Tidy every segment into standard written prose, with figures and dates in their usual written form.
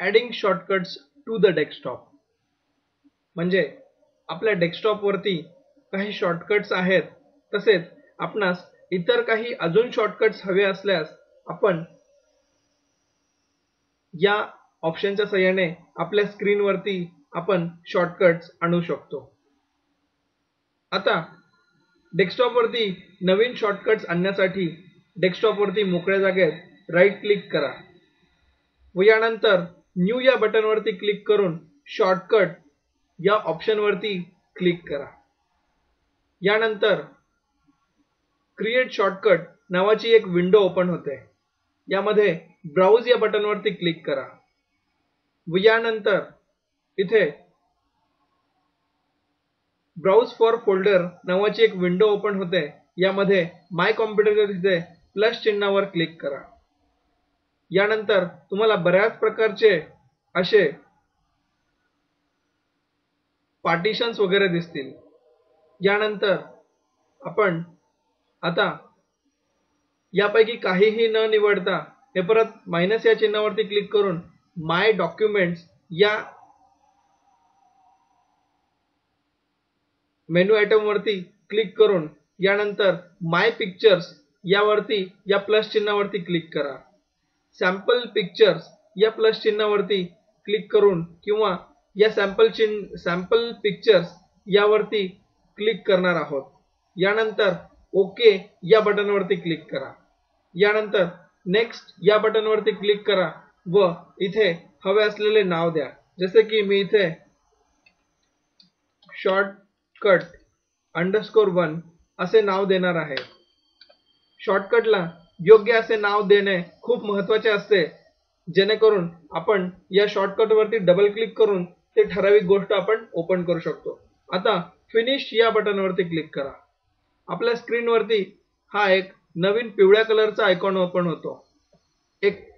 Adding shortcuts to the desktop. म्हणजे आपल्या desktop वरती काही शॉर्टकट्स आहेत, तसेच आपणास इतर काही अजून शॉर्टकट्स हवे असल्यास आपण या ऑप्शनच्या सहाय्याने आपल्या स्क्रीनवरती आपण शॉर्टकट्स आणू शकतो. आता डेस्कटॉपवरती नवीन शॉर्टकट्स आणण्यासाठी डेस्कटॉपवरती मोकळ्या जागेत राईट क्लिक करा व यानंतर न्यू या बटनवरती क्लिक करून शॉर्टकट या ऑप्शनवरती क्लिक करा. यानंतर क्रिएट शॉर्टकट नावाची एक विंडो ओपन होते. यामध्ये ब्राउज या बटनवरती क्लिक करा व यानंतर इथे ब्राउज फॉर फोल्डर नावाची एक विंडो ओपन होते. यामध्ये माय कॉम्प्युटरच्या तिथे प्लस चिन्हावर क्लिक करा. यानंतर तुम्हाला बऱ्याच प्रकारचे असे पार्टिशन्स वगैरे दिसतील. यानंतर आपण आता यापैकी काहीही न निवडता हे परत मायनस या चिन्हावरती क्लिक करून माय डॉक्युमेंट्स या मेनू आयटम वरती क्लिक करून यानंतर माय पिक्चर्स यावरती या प्लस चिन्हावरती क्लिक करा. सॅम्पल पिक्चर्स या प्लस चिन्हावरती क्लिक करून किंवा या सॅम्पल पिक्चर्स यावरती क्लिक करणार आहोत. यानंतर ओके या बटनवरती क्लिक करा. यानंतर नेक्स्ट या बटनवरती क्लिक करा व इथे हवे असलेले नाव द्या. जसे की मी इथे शॉर्टकट _1 असे नाव देणार आहे. शॉर्टकटला योग्य असे नाव देणे खूप महत्त्वाचे असते, जेणेकरून आपण या शॉर्टकटवरती डबल क्लिक करून ते ठराविक गोष्ट आपण ओपन करू शकतो. आता फिनिश या बटनवरती क्लिक करा. आपल्या स्क्रीनवरती हा एक नवीन पिवळ्या कलरचा आयकॉन ओपन होतो. एक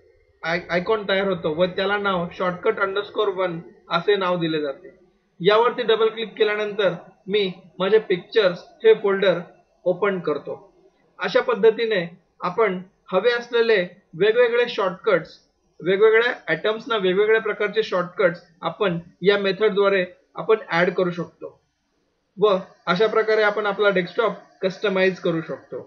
आयकॉन तयार होतो व त्याला नाव शॉर्टकट _1 असे नाव दिले जाते. यावरती डबल क्लिक केल्यानंतर मी माझे पिक्चर्स हे फोल्डर ओपन करतो. अशा पद्धतीने आपण हवे असलेले वेगवेगळे शॉर्टकट्स वेगवेगळ्या आयटम्सना वेगवेगळ्या प्रकारचे शॉर्टकट्स आपण या मेथडद्वारे आपण ऍड करू शकतो व अशा प्रकारे आपण आपला डेस्कटॉप कस्टमाइज करू शकतो.